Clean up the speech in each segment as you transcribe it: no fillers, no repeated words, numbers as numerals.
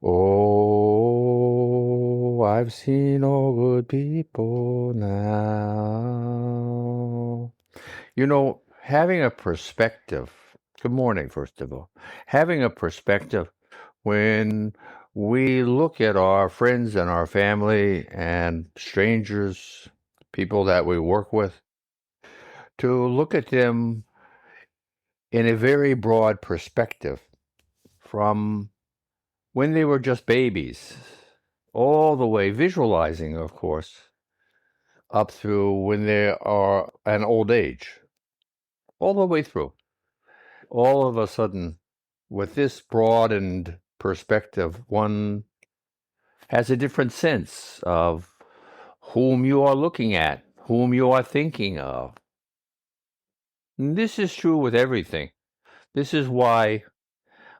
Oh, I've seen all good people now. Having a perspective, good morning, first of all, having a perspective when we look at our friends and our family and strangers, people that we work with, to look at them in a very broad perspective from when they were just babies, all the way, visualizing, of course, up through when they are an old age, all the way through. All of a sudden, with this broadened perspective, one has a different sense of whom you are looking at, whom you are thinking of. And this is true with everything. This is why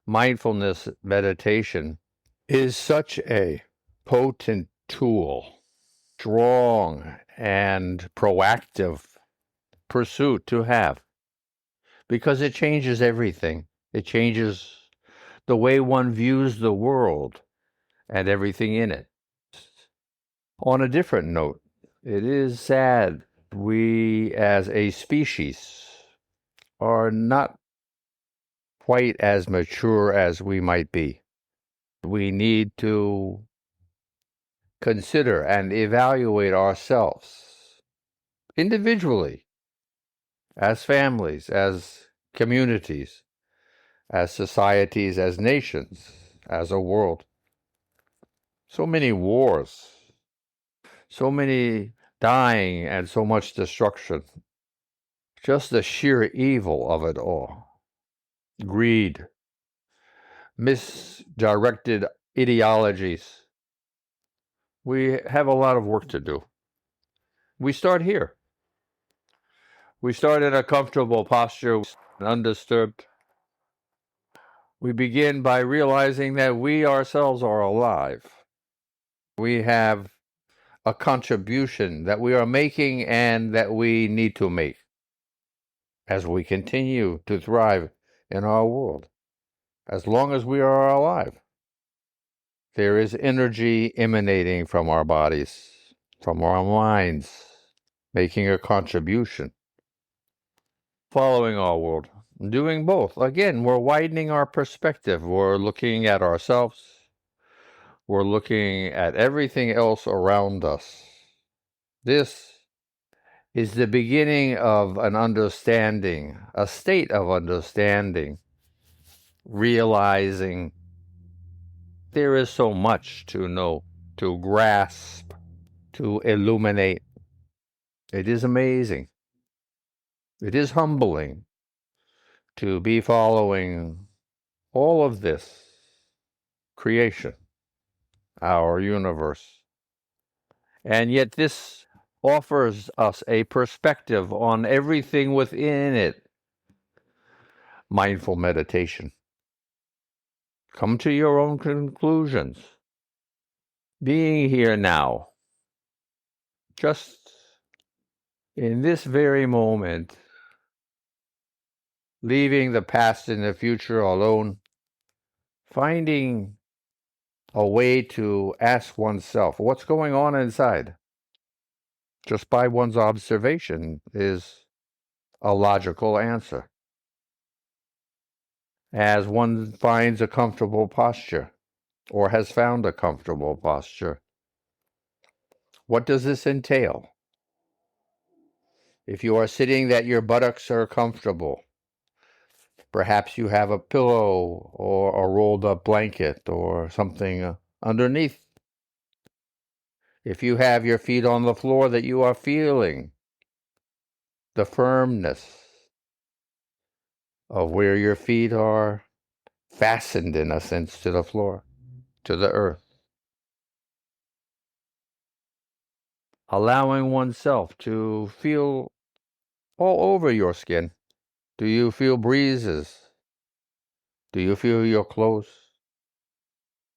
mindfulness meditation is such a potent tool, strong and proactive pursuit to have, because it changes everything. It changes the way one views the world and everything in it. On a different note, it is sad we as a species are not quite as mature as we might be. We need to consider and evaluate ourselves individually, as families, as communities, as societies, as nations, as a world. So many wars, so many dying, and so much destruction. Just the sheer evil of it all. Greed, misdirected ideologies. We have a lot of work to do. We start here. We start in a comfortable posture, undisturbed. We begin by realizing that we ourselves are alive. We have a contribution that we are making and that we need to make as we continue to thrive in our world. As long as we are alive, there is energy emanating from our bodies, from our minds, making a contribution, following our world, doing both. Again, we're widening our perspective. We're looking at ourselves. We're looking at everything else around us. This is the beginning of an understanding, a state of understanding, realizing there is so much to know, to grasp, to illuminate. It is amazing. It is humbling to be following all of this creation, our universe. And yet this offers us a perspective on everything within it. Mindful meditation. Come to your own conclusions. Being here now, just in this very moment, leaving the past and the future alone, finding a way to ask oneself what's going on inside, just by one's observation, is a logical answer. As one finds a comfortable posture, or has found a comfortable posture, what does this entail? If you are sitting that your buttocks are comfortable, perhaps you have a pillow or a rolled up blanket or something underneath. If you have your feet on the floor, that you are feeling the firmness of where your feet are fastened, in a sense, to the floor, to the earth. Allowing oneself to feel all over your skin. Do you feel breezes? Do you feel your clothes?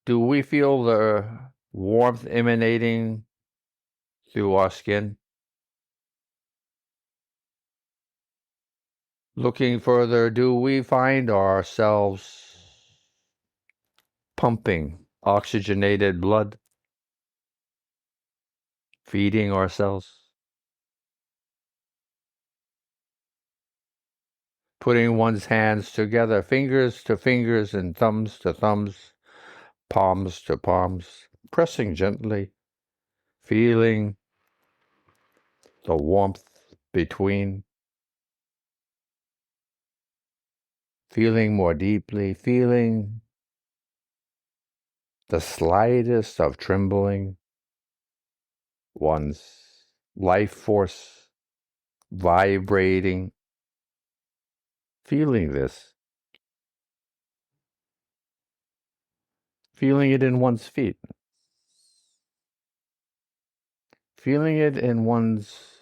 Do we feel the warmth emanating through our skin? Looking further, do we find ourselves pumping oxygenated blood, feeding ourselves, putting one's hands together, fingers to fingers and thumbs to thumbs, palms to palms, pressing gently, feeling the warmth between, feeling more deeply, feeling the slightest of trembling, one's life force vibrating, feeling this, feeling it in one's feet, feeling it in one's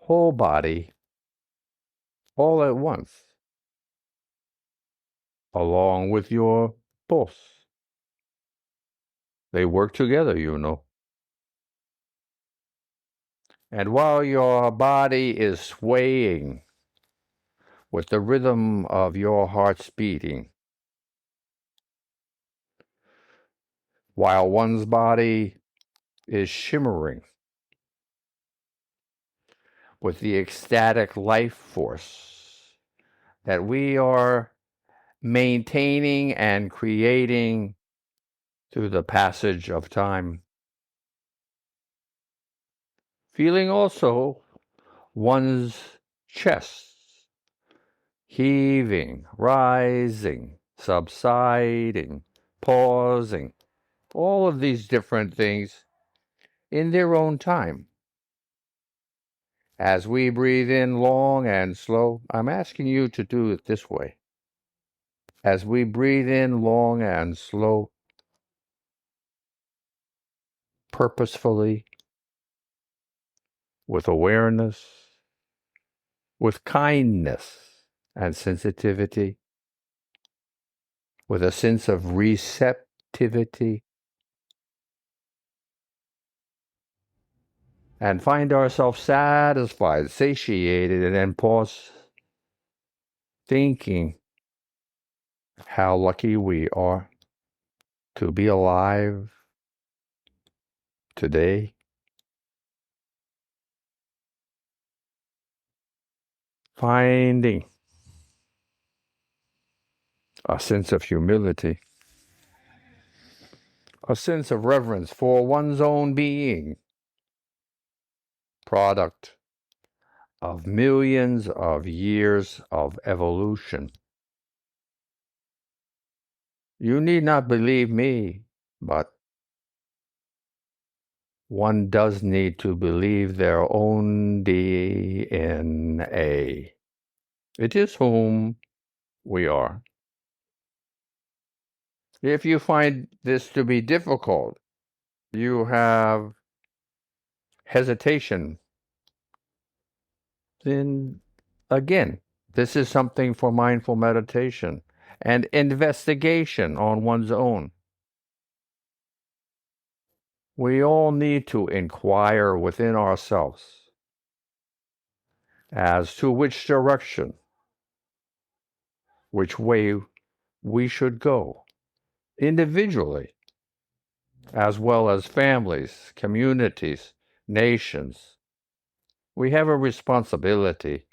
whole body all at once, along with your pulse. They work together, you know. And while your body is swaying with the rhythm of your heart's beating, while one's body is shimmering with the ecstatic life force that we are maintaining and creating through the passage of time. Feeling also one's chest heaving, rising, subsiding, pausing, all of these different things in their own time. As we breathe in long and slow, I'm asking you to do it this way. As we breathe in long and slow, purposefully, with awareness, with kindness and sensitivity, with a sense of receptivity, and find ourselves satisfied, satiated, and then pause, thinking how lucky we are to be alive today. Finding a sense of humility, a sense of reverence for one's own being, product of millions of years of evolution. You need not believe me, but one does need to believe their own DNA. It is whom we are. If you find this to be difficult, you have hesitation, then again, this is something for mindful meditation and investigation on one's own. We all need to inquire within ourselves as to which direction, which way we should go, individually, as well as families, communities, nations. We have a responsibility,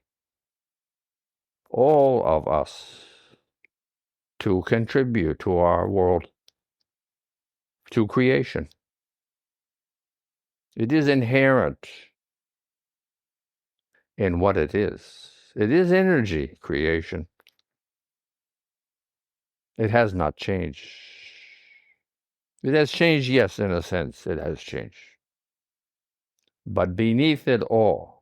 all of us, to contribute to our world, to creation. It is inherent in what it is. It is energy creation. It has not changed. It has changed, yes, in a sense, it has changed. But beneath it all,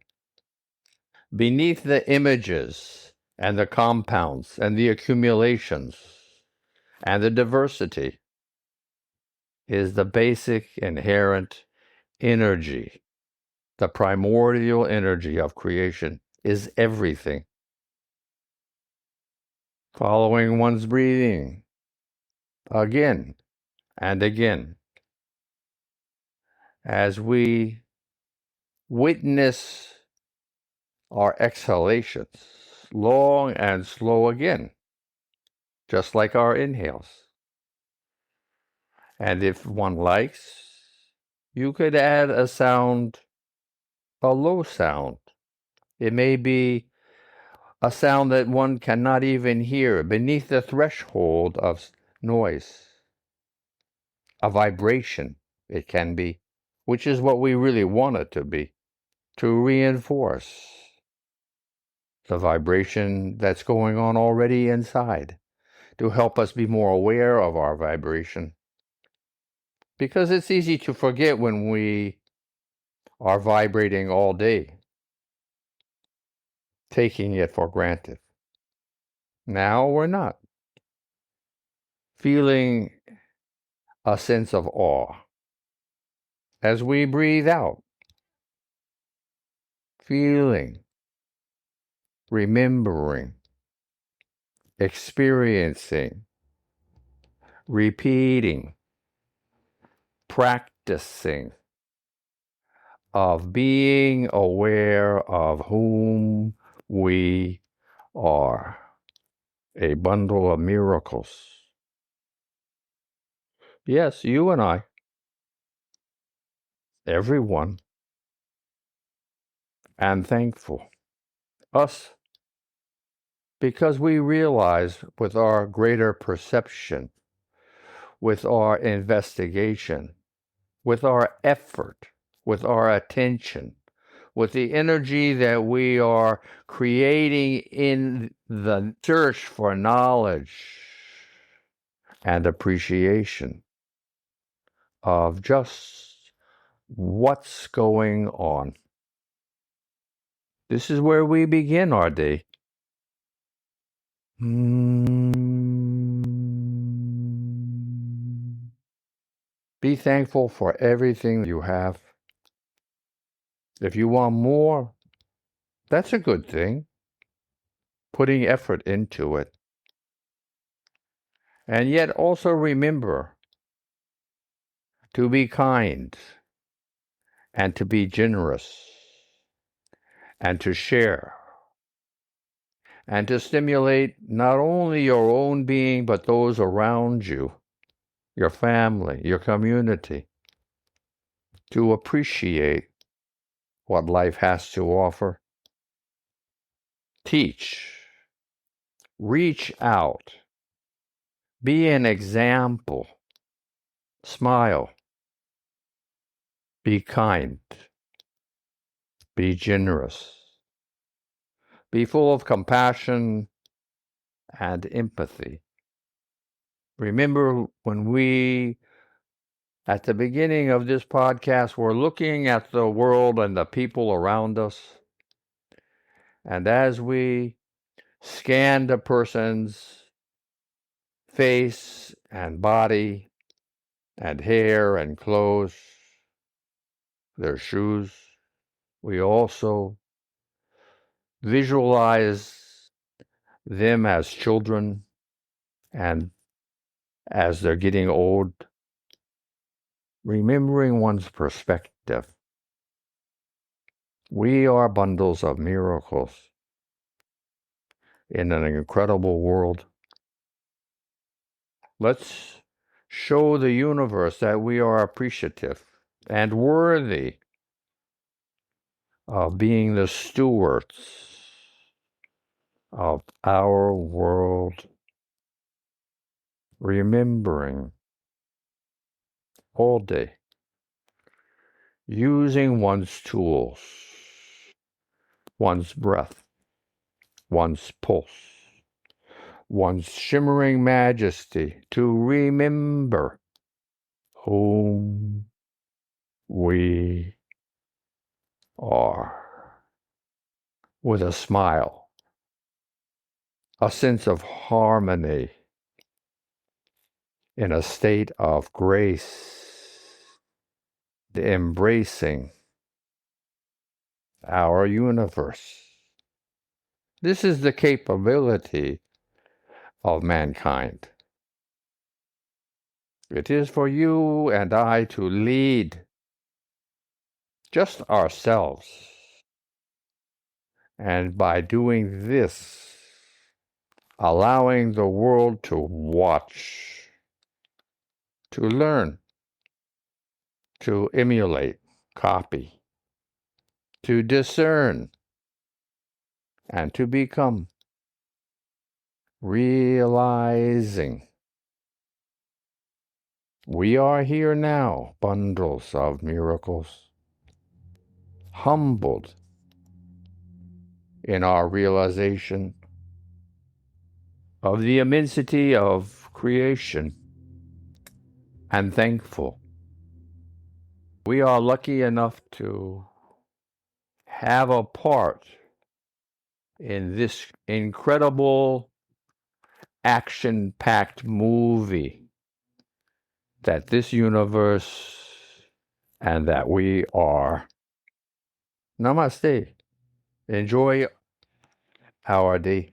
beneath the images and the compounds and the accumulations and the diversity, is the basic inherent energy. The primordial energy of creation is everything. Following one's breathing again and again as we witness our exhalations, long and slow again, just like our inhales. And if one likes, you could add a sound, a low sound. It may be a sound that one cannot even hear beneath the threshold of noise. A vibration, it can be, which is what we really want it to be, to reinforce the vibration that's going on already inside, to help us be more aware of our vibration. Because it's easy to forget when we are vibrating all day, taking it for granted. Now we're not. Feeling a sense of awe as we breathe out, feeling, remembering, experiencing, repeating, practicing of being aware of whom we are. A bundle of miracles. Yes, you and I, everyone, and thankful. Us, because we realize with our greater perception, with our investigation, with our effort, with our attention, with the energy that we are creating in the search for knowledge and appreciation of just what's going on. This is where we begin our day. Be thankful for everything you have. If you want more, that's a good thing. Putting effort into it. And yet also remember to be kind and to be generous and to share and to stimulate not only your own being but those around you, your family, your community, to appreciate what life has to offer. Teach, reach out, be an example, smile, be kind, be generous, be full of compassion and empathy. Remember when we, at the beginning of this podcast, were looking at the world and the people around us, and as we scanned a person's face and body and hair and clothes, their shoes, we also visualize them as children, and as they're getting old, remembering one's perspective. We are bundles of miracles in an incredible world. Let's show the universe that we are appreciative and worthy of being the stewards of our world, remembering all day, using one's tools, one's breath, one's pulse, one's shimmering majesty to remember whom we are. With a smile, a sense of harmony, in a state of grace, embracing our universe. This is the capability of mankind. It is for you and I to lead just ourselves. And by doing this, allowing the world to watch to learn, to emulate, copy, to discern, and to become, realizing we are here now, bundles of miracles, humbled in our realization of the immensity of creation, and thankful. We are lucky enough to have a part in this incredible action-packed movie that this universe and that we are. Namaste. Enjoy our day.